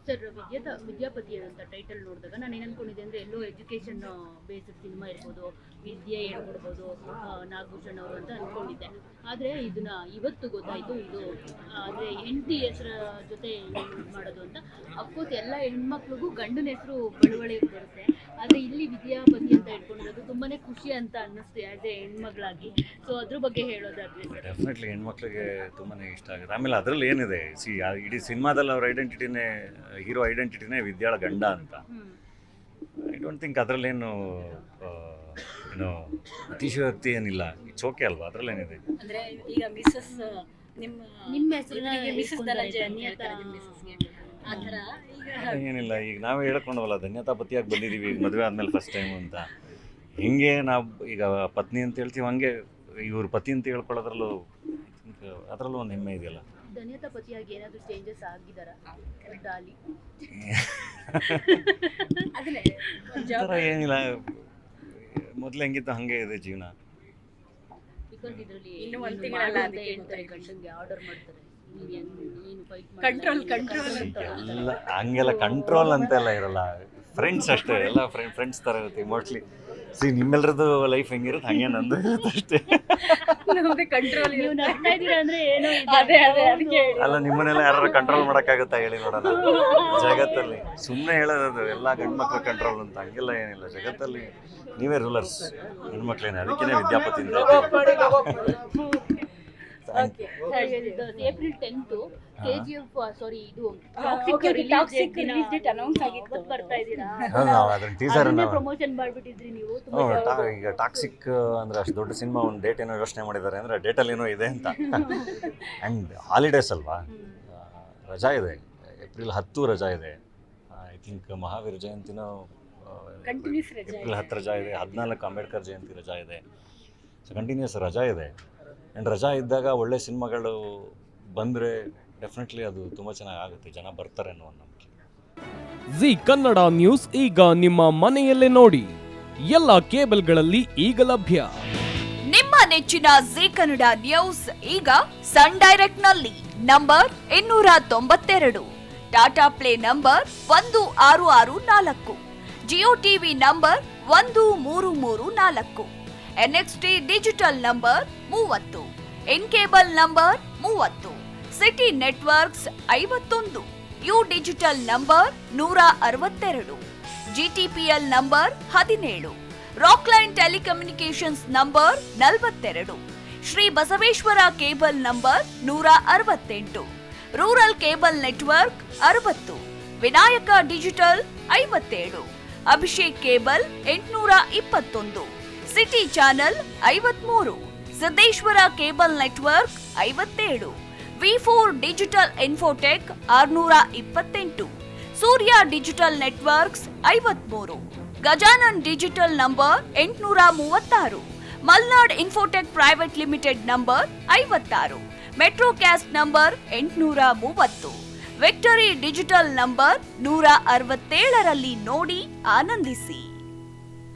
Sir, Vidyapati ಅಂತ title ನೋಡಿದಾಗ ನಾನು ಏನು ಅನ್ಕೊಂಡಿದ್ದೆ ಅಂದರೆ ಎಲ್ಲೋ ಎಜುಕೇಷನ್ ಬೇಸ್ಡ್ ಸಿನಿಮಾ ಇರ್ಬೋದು, ವಿದ್ಯೆ ಹೇಳ್ಕೊಡ್ಬೋದು ನಾಗಭೂಷಣ್ ಅವರು ಅಂತ ಅಂದ್ಕೊಂಡಿದ್ದೆ. ಆದರೆ ಇದನ್ನ ಇವತ್ತು ಗೊತ್ತಾಯಿತು ಇದು ಅಂದರೆ ಹೆಂಡತಿ ಹೆಸರ ಜೊತೆ ಮಾಡೋದು ಅಂತ. ಅಫ್ಕೋರ್ಸ್ ಎಲ್ಲ ಹೆಣ್ಮಕ್ಳಿಗೂ ಗಂಡನ ಹೆಸರು ಬಳುವಳಿಗೆ ಬರುತ್ತೆ, ಆದರೆ ಇಲ್ಲಿ ವಿದ್ಯಾಪತಿ ಅಂತ ಇಟ್ಕೊಂಡಿರೋದು ತುಂಬಾ ಖುಷಿ ಅಂತ ಅನ್ನಿಸ್ತು ಆ್ಯಸ್ ಎ ಹೆಣ್ಮಗಳಾಗಿ. ಸೊ ಅದ್ರ ಬಗ್ಗೆ ಹೇಳೋದಾದ್ರೆ ಡೆಫಿನೆಟ್ಲಿ ಹೆಣ್ಮಕ್ಳಿಗೆ ತುಂಬಾ ಇಷ್ಟ ಆಗುತ್ತೆ. ಆಮೇಲೆ ಅದರಲ್ಲಿ ಏನಿದೆ, ಇಡೀ ಸಿನಿಮಾದಲ್ಲಿ ಅವ್ರ ಐಡೆಂಟಿಟಿನೇ, ಹೀರೋ ಐಡೆಂಟಿಟಿನೇ ವಿದ್ಯಾಳ ಗಂಡ ಅಂತ. ಐ ಡೋಂಟ್ ಥಿಂಕ್ ಅದರಲ್ಲೇನು ಏನೋ ಅತಿಶಯೋಕ್ತಿ ಏನಿಲ್ಲ, ಇಟ್ಸ್ ಓಕೆ ಅಲ್ವಾ, ಅದರಲ್ಲೇನಿದೆ. ಅಂದರೆ ಈಗ ಮಿಸಸ್ ನಿಮ್ಮ ಹೆಸರನ್ನ ಮಿಸಸ್ ಧನಂಜಯ ಆ ಥರ ಏನಿಲ್ಲ, ಈಗ ನಾವೇ ಹೇಳ್ಕೊಂಡವಲ್ಲ ಧನ್ಯತಾ ಪತಿಯಾಗಿ ಬಂದಿದ್ದೀವಿ ಈಗ ಮದುವೆ ಆದಮೇಲೆ ಫಸ್ಟ್ ಟೈಮ್ ಅಂತ. ಹಿಂಗೆ ನಾವು ಈಗ ಪತ್ನಿ ಅಂತ ಹೇಳ್ತೀವಿ, ಹಂಗೆ ಇವ್ರ ಪತಿ ಅಂತ ಹೇಳ್ಕೊಳ್ಳೋದ್ರಲ್ಲೂ ಅದರಲ್ಲೂ ಒಂದು ಹೆಮ್ಮೆ ಇದೆಯಲ್ಲ. ಧನ್ಯತಾ ಪತಿಯಾಗಿ ಏನಾದರೂ ಚೇಂಜಸ್ ಆಗಿದ್ದಾರಾ ಡಾಲಿ? ಆ ಥರ ಏನಿಲ್ಲ, ಮೊದಲು ಹೆಂಗಿತ್ತು ಹಾಗೆ ಇದೆ ಜೀವನ. ಬಿಕಾಸ್ ಇದರಲ್ಲಿ ಇನ್ನು ಒಂದು ತಿಂಗಳಲ್ಲ ಹೇಳ್ತಾರೆ, ಗಂಡಂಗೆ ಆರ್ಡರ್ ಮಾಡ್ತಾರೆ ಕಂಟ್ರೋಲ್ ಇಲ್ಲ ಹಂಗೆಲ್ಲ ಕಂಟ್ರೋಲ್ ಅಂತೆಲ್ಲ ಇರಲ್ಲ, ಫ್ರೆಂಡ್ಸ್ ಅಷ್ಟೇ, ಎಲ್ಲ ಫ್ರೆಂಡ್ಸ್ ಥರ ಇರುತ್ತೆ ಮೋಸ್ಟ್ಲಿ. ನಿಮ್ಮೆಲ್ಲರದ್ದು ಲೈಫ್ ಹೆಂಗಿರುತ್ತೆ ಹಂಗೆ ನಂದು ಇರುತ್ತೆ ಅಷ್ಟೇ. ಕಂಟ್ರೋಲ್ ನೀವು ನಗ್ತಾ ಇದ್ದೀರಾ ಅಂದ್ರೆ ಏನೋ ಅದೇ ಅದಕ್ಕೆ ಅಲ್ಲ, ನಿಮ್ಮನ್ನೆಲ್ಲ ಯಾರು ಕಂಟ್ರೋಲ್ ಮಾಡೋಕ್ಕಾಗುತ್ತಾ ಹೇಳಿ ನೋಡೋಣ ಜಗತ್ತಲ್ಲಿ? ಸುಮ್ಮನೆ ಹೇಳೋದು ಎಲ್ಲ ಗಂಡು ಮಕ್ಳು ಕಂಟ್ರೋಲ್ ಅಂತ, ಹಂಗೆಲ್ಲ ಏನಿಲ್ಲ. ಜಗತ್ತಲ್ಲಿ ನೀವೇ ರೂಲರ್ಸ್, ಹೆಣ್ಮಕ್ಳೇನೆ, ಅದಕ್ಕೇ ವಿದ್ಯಾಪತಿ ಅಂತ. ಏಪ್ರಿಲ್ 10 KGF ಸಾರಿ ಇದು ಟಾಕ್ಸಿಕ್ ರಿಲೀಸ್ ಡೇಟ್ ಅನೌನ್ಸ್ ಆಗಿತ್ತು, ಬರ್ತಾ ಇದ್ದೀರಾ? ಅದನ್ನ ಟೀಸರ್ ಪ್ರಮೋಷನ್ ಮಾಡ್ಬಿಟ್ಟಿದ್ರಿ ನೀವು. ಈಗ ಟಾಕ್ಸಿಕ್ ಅಂದ್ರೆ ಅಷ್ಟು ದೊಡ್ಡ ಸಿನಿಮಾ ಒಂದು ಡೇಟ್ ಏನೋ ಯೋಚನೆ ಮಾಡಿದ್ದಾರೆ ಅಂದ್ರೆ ಡೇಟಲ್ಲಿ ಏನೋ ಇದೆ ಅಂತ. ಆ್ಯಂಡ್ ಹಾಲಿಡೇಸ್ ಅಲ್ವಾ, ರಜಾ ಇದೆ, ಏಪ್ರಿಲ್ 10 ರಜಾ ಇದೆ. ಐ ಥಿಂಕ್ ಮಹಾವೀರ ಜಯಂತಿನೂ ಕಂಟಿನ್ಯೂಸ್ ರಜಾ ಏಪ್ರಿಲ್ 10 ರಜಾ ಇದೆ, 14 ಅಂಬೇಡ್ಕರ್ ಜಯಂತಿ ರಜಾ ಇದೆ. ಸೊ ಕಂಟಿನ್ಯೂಸ್ ರಜಾ ಇದೆ. ಆ್ಯಂಡ್ ರಜಾ ಇದ್ದಾಗ ಒಳ್ಳೆ ಸಿನಿಮಾಗಳು ಬಂದರೆ ಡೆಫಿನೆಟ್ಲಿ ಅದು ತುಂಬ ಚೆನ್ನಾಗಿ ಆಗುತ್ತೆ, ಜನ ಬರ್ತಾರೆ ಅನ್ನೋ ಒಂದು ನಂಬಿಕೆ. ಜಿ ಕನ್ನಡ ನ್ಯೂಸ್ ಈಗ ನಿಮ್ಮ ಮನೆಯಲ್ಲೇ ನೋಡಿ, ಎಲ್ಲ ಕೇಬಲ್ಗಳಲ್ಲಿ ಈಗ ಲಭ್ಯ. ನಿಮ್ಮ ನೆಚ್ಚಿನ ಜಿ ಕನ್ನಡ ನ್ಯೂಸ್ ಈಗ ಸನ್ ಡೈರೆಕ್ಟ್ ನಲ್ಲಿ number 292, Tata play number 1664, Jio TV number 1334, NXT digital number 30, in cable number 30, city networks 51, U digital number 162, GTPL number 17, Rockline telecommunications number 42, Shri Basaveshwara cable number 168, rural cable network 60, Vinayaka digital 57, Abhishek cable 821, city channel 53, Siddeshwara cable network 57, V4 digital Infotech 628, Surya digital networks 53, Gajanan digital number 836, Malnad infotech private limited number 56, Metrocast number 830, Victory digital number 167ರಲ್ಲಿ ನೋಡಿ ಆನಂದಿಸಿ.